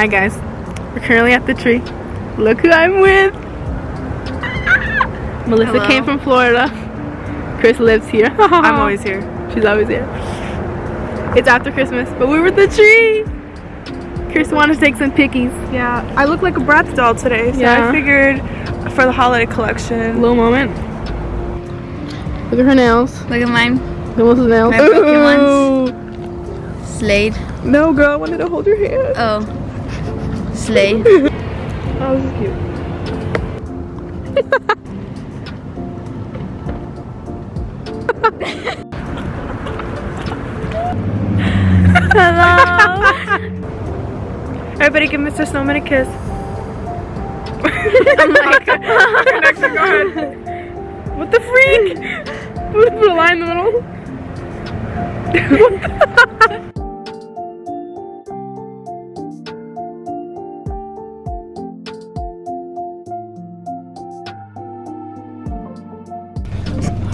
Hi guys, we're currently at the tree. Look who I'm with. Melissa Hello. came from Florida. Chris lives here. I'm always here. She's always here. It's after Christmas, but we were at the tree. Chris wanted to take some pickies. Yeah, I look like a Bratz doll today, so Yeah. I figured for the holiday collection. Little moment. Look at her nails. Look at mine. Look at Melissa's nails. My broken Ooh. Slade. No, girl, I wanted to hold your hand. Oh. Slade. Oh, this is cute. Hello. Everybody give Mr. Snowman a kiss. Oh my god. Next, go ahead. What the freak? Put a line in the middle.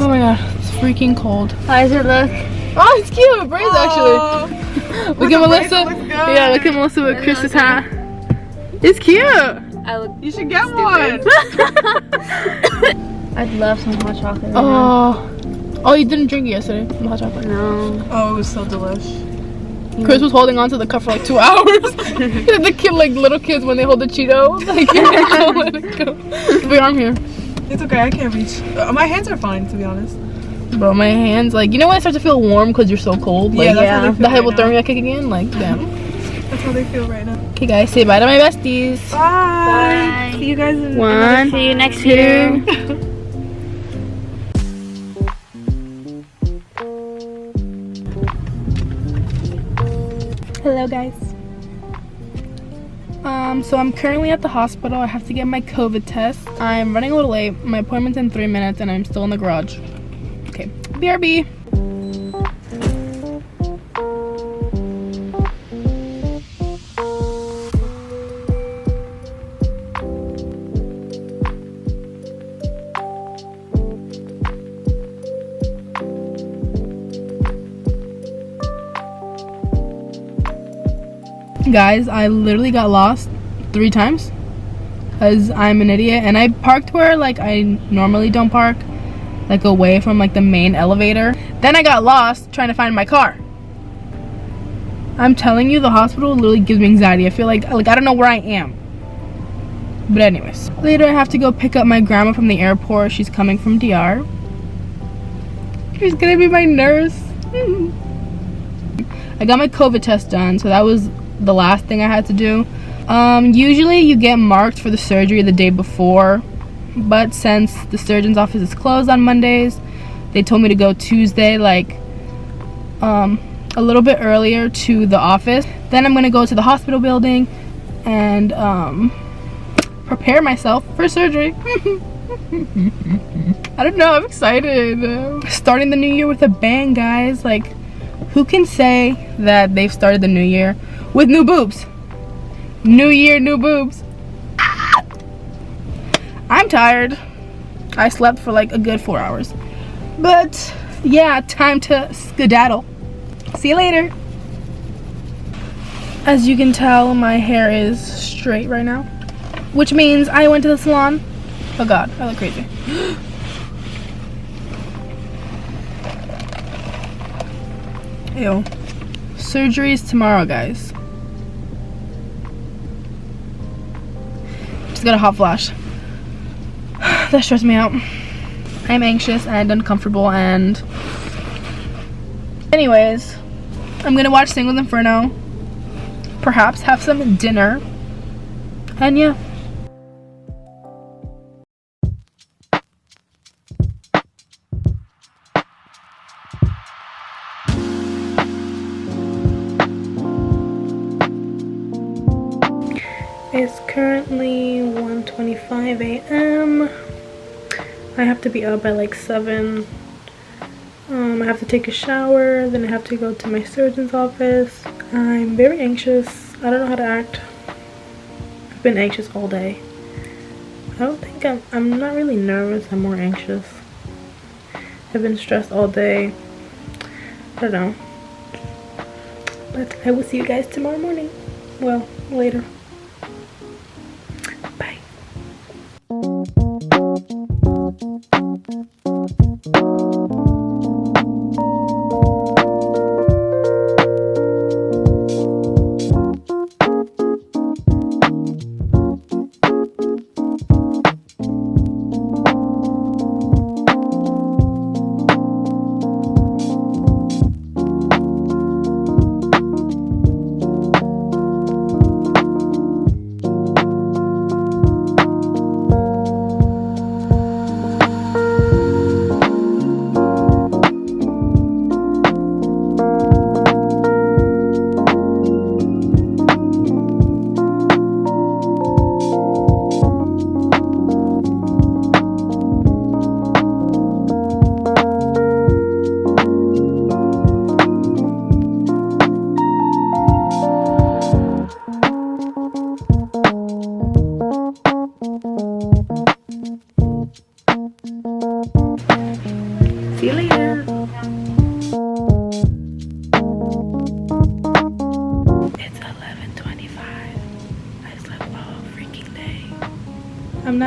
Oh my god, it's freaking cold. How does it look? Oh, it's cute. Braids actually. Look at Melissa. looks good. Yeah, look at Melissa with Chris's hat. It's cute. I look. You should get one. I'd love some hot chocolate. Oh, you didn't drink it yesterday from the hot chocolate. No. Oh, it was so delish. Chris was holding on to the cup for like 2 hours. The kid, like little kids when they hold the Cheeto, like don't let it go. Big arm here, It's okay, I can't reach. My hands are fine, to be honest. bro. My hands, like, you know when I start to feel warm because you're so cold. Like, Yeah, that's how they the feel right hypothermia kicking in. Like, damn. That's how they feel right now. Okay, guys, say bye to my besties. Bye. Bye. See you guys in One, See you next 2. year. Hello, guys. So I'm currently at the hospital. I have to get my COVID test. I'm running a little late. My appointment's in 3 minutes, and I'm still in the garage. Okay, BRB. Guys, I literally got lost 3 times because I'm an idiot, and I parked where like I normally don't park, like away from like the main elevator. Then I got lost trying to find my car. I'm telling you, the hospital literally gives me anxiety. I feel like I don't know where I am. But anyways, later I have to go pick up my grandma from the airport. She's coming from DR. She's gonna be my nurse. I got my COVID test done, so that was the last thing I had to do. Usually you get marked for the surgery the day before, but since the surgeon's office is closed on Mondays, they told me to go Tuesday, like a little bit earlier to the office. Then I'm gonna go to the hospital building and prepare myself for surgery. I don't know, I'm excited. Starting the new year with a bang, guys. Like, who can say that they've started the new year with new boobs? New year, new boobs. Ah! I'm tired. I slept for like a good 4 hours. But yeah, time to skedaddle. See you later. As you can tell, my hair is straight right now, which means I went to the salon. Oh god, I look crazy. Ew. Surgery is tomorrow, guys. Just got a hot flash. That stressed me out. I'm anxious and uncomfortable, and anyways, I'm gonna watch Singles Inferno, perhaps have some dinner, and yeah. It's currently 1:25 a.m. I have to be up at like 7. I have to take a shower, then I have to go to my surgeon's office. I'm very anxious. I don't know how to act. I've been anxious all day. I don't think I'm not really nervous, I'm more anxious. I've been stressed all day. I don't know. But I will see you guys tomorrow morning. Well, later.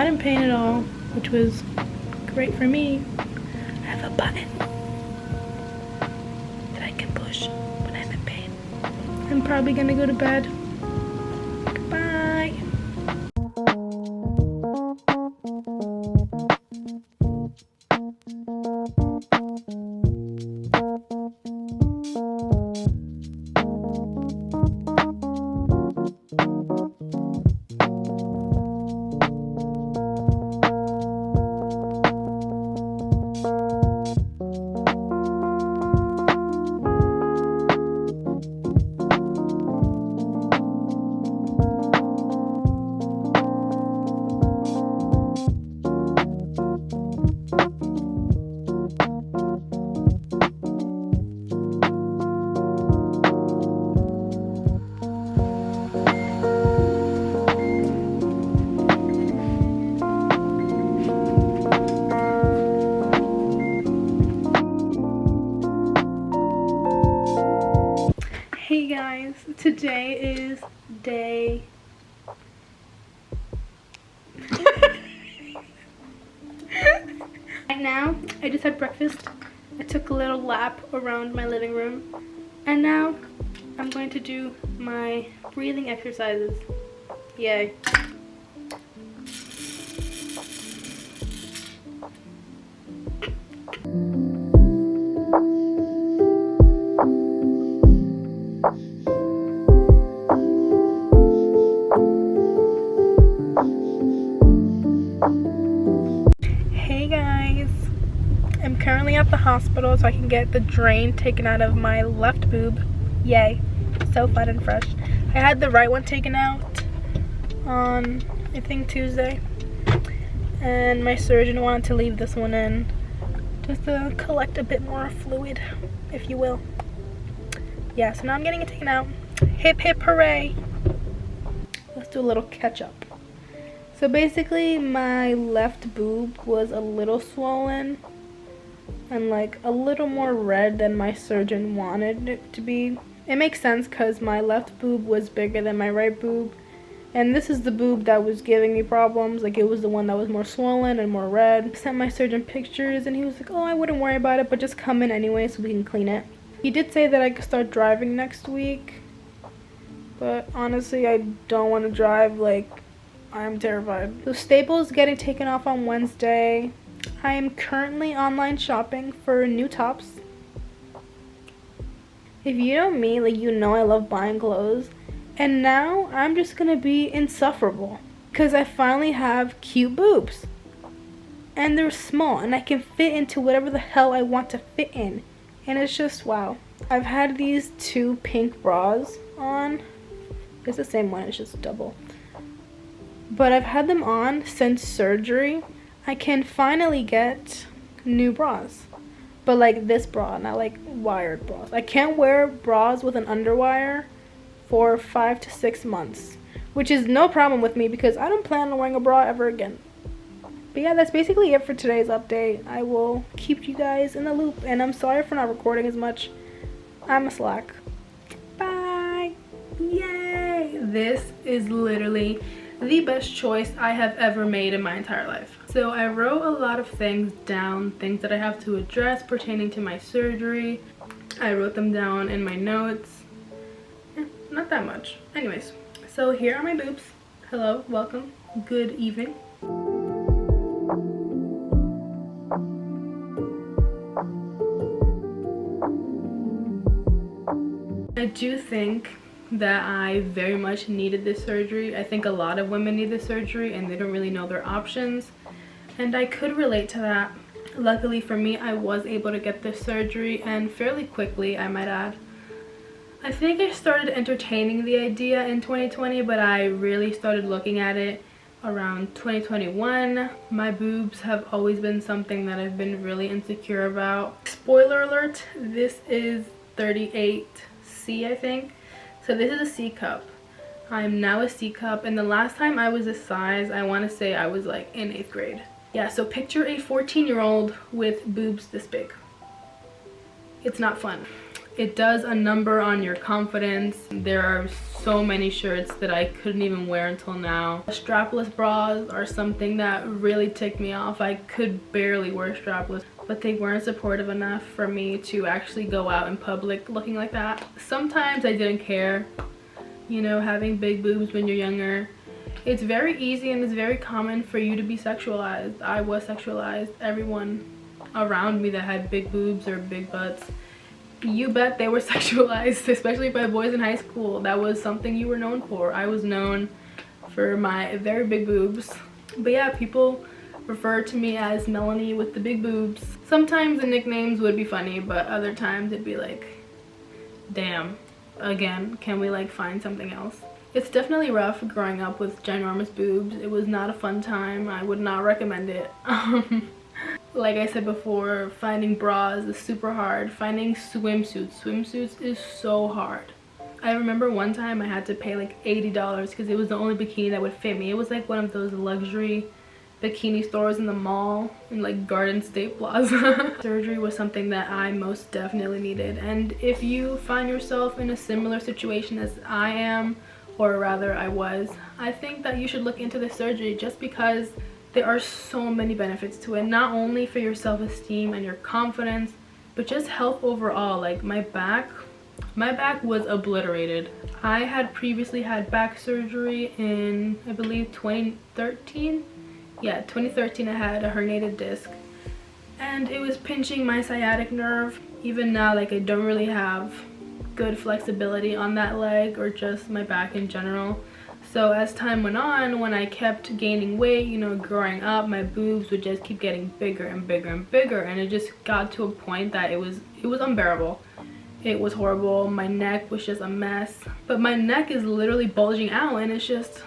not in pain at all, which was great for me. I have a button that I can push when I'm in pain. I'm probably gonna go to bed. Goodbye. Hey guys, today is day right now. I just had breakfast. I took a little lap around my living room, and now I'm going to do my breathing exercises. Yay. Hey guys, I'm currently at the hospital so I can get the drain taken out of my left boob. Yay, so fun and fresh. I had the right one taken out on, I think, Tuesday, and my surgeon wanted to leave this one in just to collect a bit more fluid, if you will. Yeah, so now I'm getting it taken out. Hip hip hooray. Let's do a little catch up. So basically my left boob was a little swollen and like a little more red than my surgeon wanted it to be. It makes sense because my left boob was bigger than my right boob, and this is the boob that was giving me problems. Like, it was the one that was more swollen and more red. I sent my surgeon pictures and he was like, oh, I wouldn't worry about it, but just come in anyway so we can clean it. He did say that I could start driving next week, but honestly I don't want to drive. Like, I'm terrified. So Staples getting taken off on Wednesday. I am currently online shopping for new tops. If you know me, like, you know I love buying clothes. And now I'm just gonna be insufferable because I finally have cute boobs. And they're small and I can fit into whatever the hell I want to fit in. And it's just wow. I've had these two pink bras on. It's the same one, it's just double. But I've had them on since surgery. I can finally get new bras. But like this bra, not like wired bras. I can't wear bras with an underwire for 5 to 6 months. Which is no problem with me because I don't plan on wearing a bra ever again. But yeah, that's basically it for today's update. I will keep you guys in the loop. And I'm sorry for not recording as much. I'm a slack. Bye! Yay! This is literally the best choice I have ever made in my entire life. So I wrote a lot of things down, things that I have to address pertaining to my surgery. I wrote them down in my notes. Not that much. Anyways, so here are my boobs. Hello, welcome, good evening. I do think that I very much needed this surgery. I think a lot of women need this surgery and they don't really know their options, and I could relate to that. Luckily for me, I was able to get this surgery, and fairly quickly, I might add. I think I started entertaining the idea in 2020, but I really started looking at it around 2021. My boobs have always been something that I've been really insecure about. Spoiler alert, this is 38C, I think. So this is a C cup. I'm now a C cup, and the last time I was this size, I want to say I was like in 8th grade. Yeah, so picture a 14-year-old with boobs this big. It's not fun. It does a number on your confidence. There are so many shirts that I couldn't even wear until now. Strapless bras are something that really ticked me off. I could barely wear strapless, but they weren't supportive enough for me to actually go out in public looking like that. Sometimes I didn't care, you know, having big boobs when you're younger. It's very easy and it's very common for you to be sexualized. I was sexualized. Everyone around me that had big boobs or big butts, you bet they were sexualized, especially by boys in high school. That was something you were known for. I was known for my very big boobs. But yeah, people refer to me as Melanie with the big boobs. Sometimes the nicknames would be funny, but other times it'd be like, damn, again, can we like find something else? It's definitely rough growing up with ginormous boobs. It was not a fun time. I would not recommend it. Like I said before, finding bras is super hard. Finding swimsuits is so hard. I remember one time I had to pay like $80 because it was the only bikini that would fit me. It was like one of those luxury bikini stores in the mall in like Garden State Plaza. Surgery was something that I most definitely needed, and if you find yourself in a similar situation as I am, or rather I was, I think that you should look into the surgery just because there are so many benefits to it, not only for your self-esteem and your confidence, but just health overall. Like my back was obliterated. I had previously had back surgery in, I believe, 2013. Yeah, 2013 I had a herniated disc and it was pinching my sciatic nerve. Even now, like, I don't really have good flexibility on that leg or just my back in general. So as time went on, when I kept gaining weight, you know, growing up, my boobs would just keep getting bigger and bigger and bigger, and it just got to a point that it was unbearable. It was horrible. My neck was just a mess. But my neck is literally bulging out and it's just,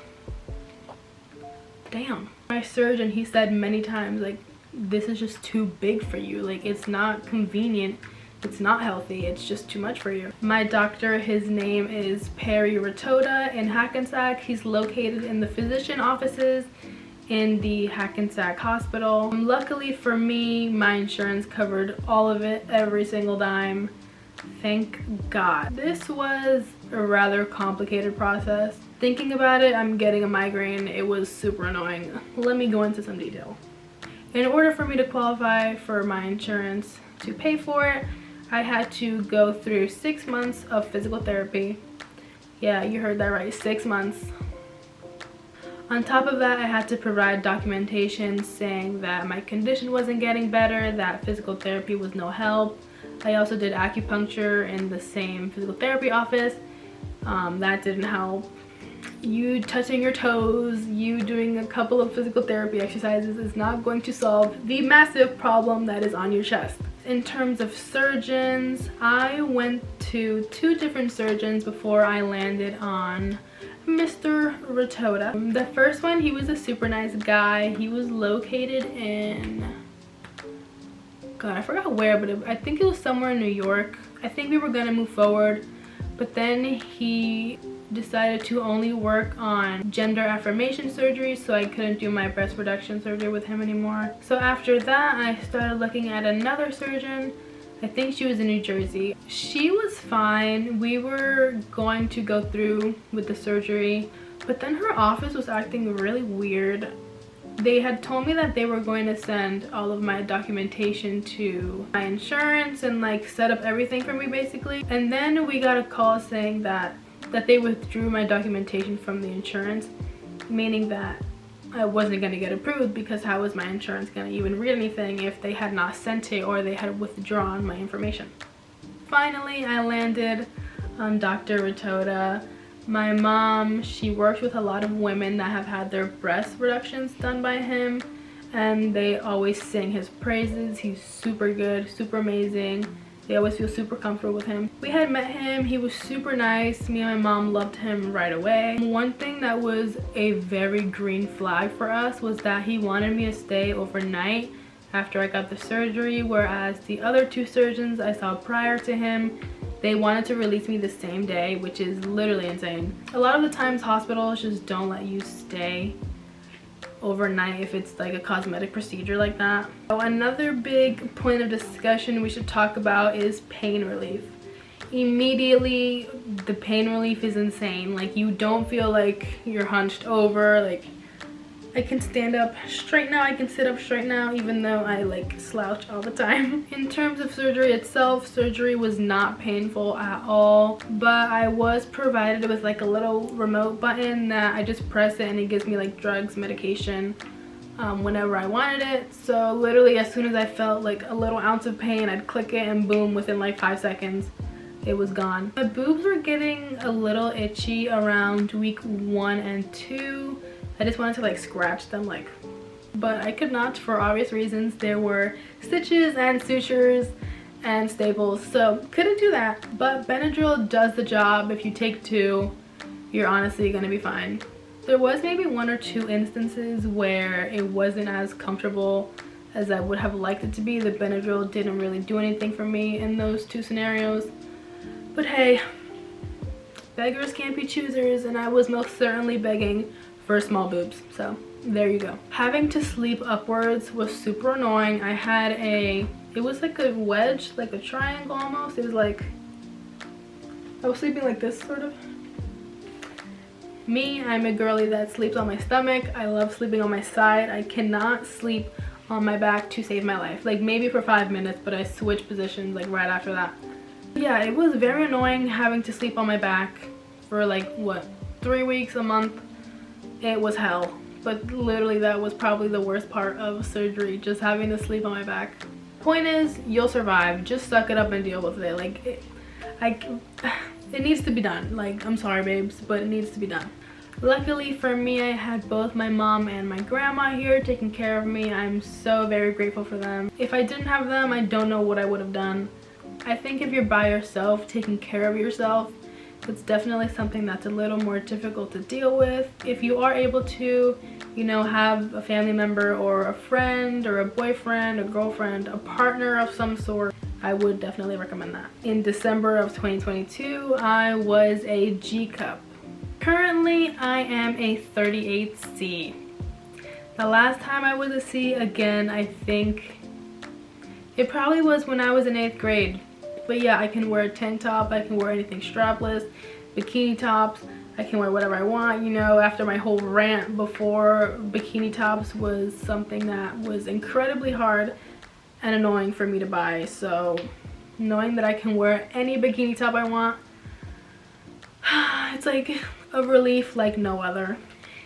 damn. My surgeon, he said many times, like, this is just too big for you. Like, it's not convenient. It's not healthy. It's just too much for you. My doctor, his name is Ritota in Hackensack. He's located in the physician offices in the Hackensack Hospital. Luckily for me, my insurance covered all of it, every single dime. Thank God. This was a rather complicated process. Thinking about it, I'm getting a migraine. It was super annoying. Let me go into some detail. In order for me to qualify for my insurance to pay for it, I had to go through 6 months of physical therapy. Yeah, you heard that right, 6 months. On top of that, I had to provide documentation saying that my condition wasn't getting better, that physical therapy was no help. I also did acupuncture in the same physical therapy office. That didn't help. You touching your toes, you doing a couple of physical therapy exercises is not going to solve the massive problem that is on your chest. In terms of surgeons, I went to 2 different surgeons before I landed on Mr. Ritota. The first one, he was a super nice guy. He was located in, God, I forgot where, but I think it was somewhere in New York. I think we were gonna move forward, but then he decided to only work on gender affirmation surgery, so I couldn't do my breast reduction surgery with him anymore. So after that, I started looking at another surgeon. I think she was in New Jersey. She was fine. We were going to go through with the surgery, but then her office was acting really weird. They had told me that they were going to send all of my documentation to my insurance and like set up everything for me basically. And then we got a call saying that they withdrew my documentation from the insurance, meaning that I wasn't going to get approved, because how was my insurance going to even read anything if they had not sent it or they had withdrawn my information? Finally, I landed on Dr. Ritota. My mom, she works with a lot of women that have had their breast reductions done by him, and they always sing his praises. He's super good, super amazing. They always feel super comfortable with him. We had met him. He was super nice. Me and my mom loved him right away. One thing that was a very green flag for us was that he wanted me to stay overnight after I got the surgery, whereas the other 2 surgeons I saw prior to him, they wanted to release me the same day, which is literally insane. A lot of the times hospitals just don't let you stay overnight if it's like a cosmetic procedure like that. So another big point of discussion we should talk about is pain relief. immediately the pain relief is insane. Like, you don't feel like you're hunched over. Like, I can stand up straight now, I can sit up straight now, even though I like slouch all the time. In terms of surgery itself, surgery was not painful at all, but I was provided with like a little remote button that I just press it and it gives me like drugs, medication, whenever I wanted it. So literally as soon as I felt like a little ounce of pain, I'd click it and boom, within like 5 seconds it was gone. My boobs were getting a little itchy around week 1 and 2. I just wanted to like scratch them, like, but I could not for obvious reasons. There were stitches and sutures and staples, so couldn't do that. But Benadryl does the job. If you take 2, you're honestly gonna be fine. There was maybe 1 or 2 instances where it wasn't as comfortable as I would have liked it to be. The Benadryl didn't really do anything for me in those 2 scenarios. But hey, beggars can't be choosers, and I was most certainly begging for small boobs, so there you go. Having to sleep upwards was super annoying. I had it was like a wedge, like a triangle almost. It was like, I was sleeping like this sort of. Me, I'm a girly that sleeps on my stomach. I love sleeping on my side. I cannot sleep on my back to save my life. Like maybe for 5 minutes, but I switch positions like right after that. Yeah, it was very annoying having to sleep on my back for like, what, 3 weeks, a month. It was hell, but literally that was probably the worst part of surgery, just having to sleep on my back. Point is, you'll survive. Just suck it up and deal with it. Like, it needs to be done. Like, I'm sorry babes, but it needs to be done. Luckily for me, I had both my mom and my grandma here taking care of me. I'm so very grateful for them. If I didn't have them, I don't know what I would have done. I think if you're by yourself, taking care of yourself, it's definitely something that's a little more difficult to deal with. If you are able to, you know, have a family member or a friend or a boyfriend, a girlfriend, a partner of some sort, I would definitely recommend that. In December of 2022, I was a G cup. Currently, I am a 38C. The last time I was a C, again, I think it probably was when I was in 8th grade. But yeah, I can wear a tank top, I can wear anything strapless, bikini tops, I can wear whatever I want. You know, after my whole rant before, bikini tops was something that was incredibly hard and annoying for me to buy. So knowing that I can wear any bikini top I want, it's like a relief like no other.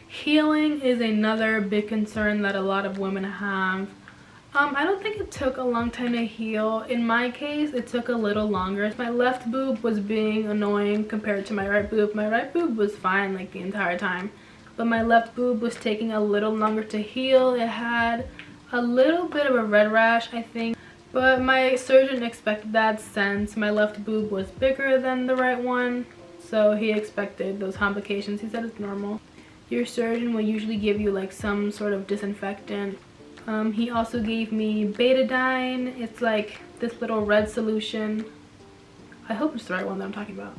Healing is another big concern that a lot of women have. I don't think it took a long time to heal. In my case, it took a little longer. My left boob was being annoying compared to my right boob. My right boob was fine like the entire time, but my left boob was taking a little longer to heal. It had a little bit of a red rash, I think, but my surgeon expected that since my left boob was bigger than the right one, so he expected those complications. He said it's normal. Your surgeon will usually give you like some sort of disinfectant. He also gave me betadine. It's like this little red solution. I hope it's the right one that I'm talking about.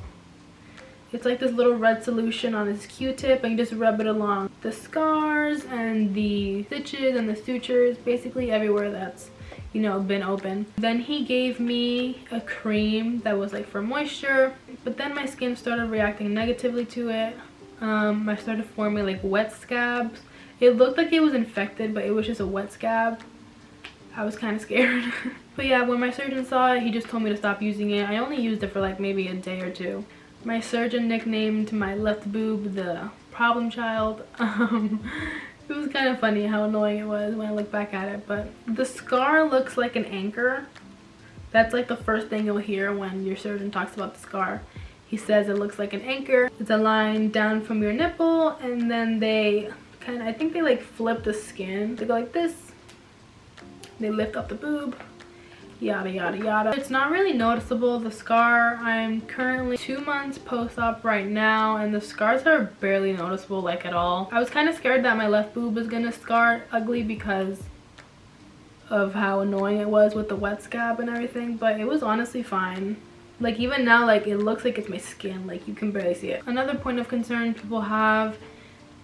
It's like this little red solution on this Q-tip, and you just rub it along the scars and the stitches and the sutures, basically everywhere that's, you know, been open. Then he gave me a cream that was like for moisture, but then my skin started reacting negatively to it. I started forming like wet scabs. It looked like it was infected, but it was just a wet scab. I was kind of scared. But yeah, when my surgeon saw it, he just told me to stop using it. I only used it for like maybe a day or 2. My surgeon nicknamed my left boob the problem child. It was kind of funny how annoying it was when I look back at it, but the scar looks like an anchor. That's like the first thing you'll hear when your surgeon talks about the scar. He says it looks like an anchor. It's a line down from your nipple, and then they I think they like flip the skin. They go like this. They lift up the boob. Yada yada yada. It's not really noticeable, the scar. I'm currently 2 months post-op right now, and the scars are barely noticeable, like at all. I was kind of scared that my left boob was gonna scar ugly because of how annoying it was with the wet scab and everything, but it was honestly fine. Like even now, like it looks like it's my skin, like you can barely see it. Another point of concern people have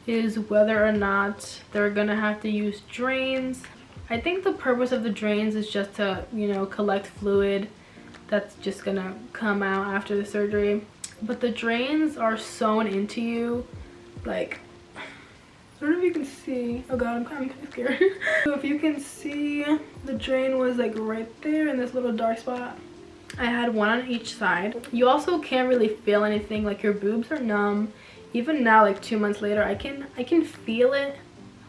is whether or not they're gonna have to use drains. I think the purpose of the drains is just to, you know, collect fluid that's just gonna come out after the surgery. But the drains are sewn into you, like, I don't know if you can see. Oh god, I'm kind of scared. So if you can see, the drain was like right there in this little dark spot. I had one on each side. You also can't really feel anything, like your boobs are numb. Even now, like 2 months later, I can feel it.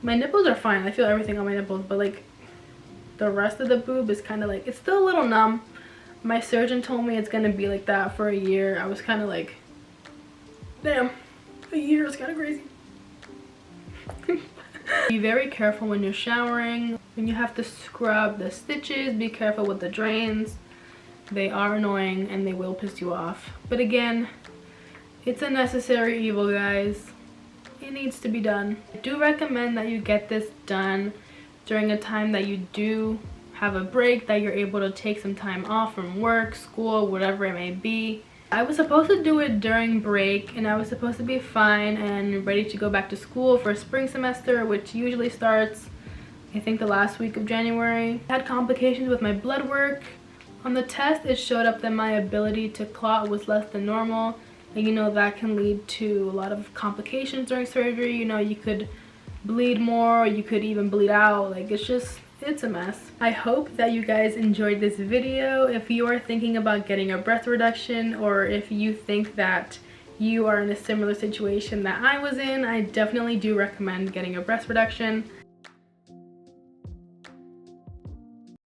My nipples are fine, I feel everything on my nipples, but like the rest of the boob is kind of like, it's still a little numb. My surgeon told me it's gonna be like that for a year. I was kind of like, damn, a year is kind of crazy. Be very careful when you're showering. When you have to scrub the stitches, be careful with the drains. They are annoying and they will piss you off. But again, it's a necessary evil, guys. It needs to be done. I do recommend that you get this done during a time that you do have a break, that you're able to take some time off from work, school, whatever it may be. I was supposed to do it during break and I was supposed to be fine and ready to go back to school for spring semester, which usually starts, I think, the last week of January. I had complications with my blood work. On the test, it showed up that my ability to clot was less than normal, and you know that can lead to a lot of complications during surgery. You know, you could bleed more, or you could even bleed out. Like, it's a mess. I hope that you guys enjoyed this video. If you are thinking about getting a breast reduction, or if you think that you are in a similar situation that I was in, I definitely do recommend getting a breast reduction.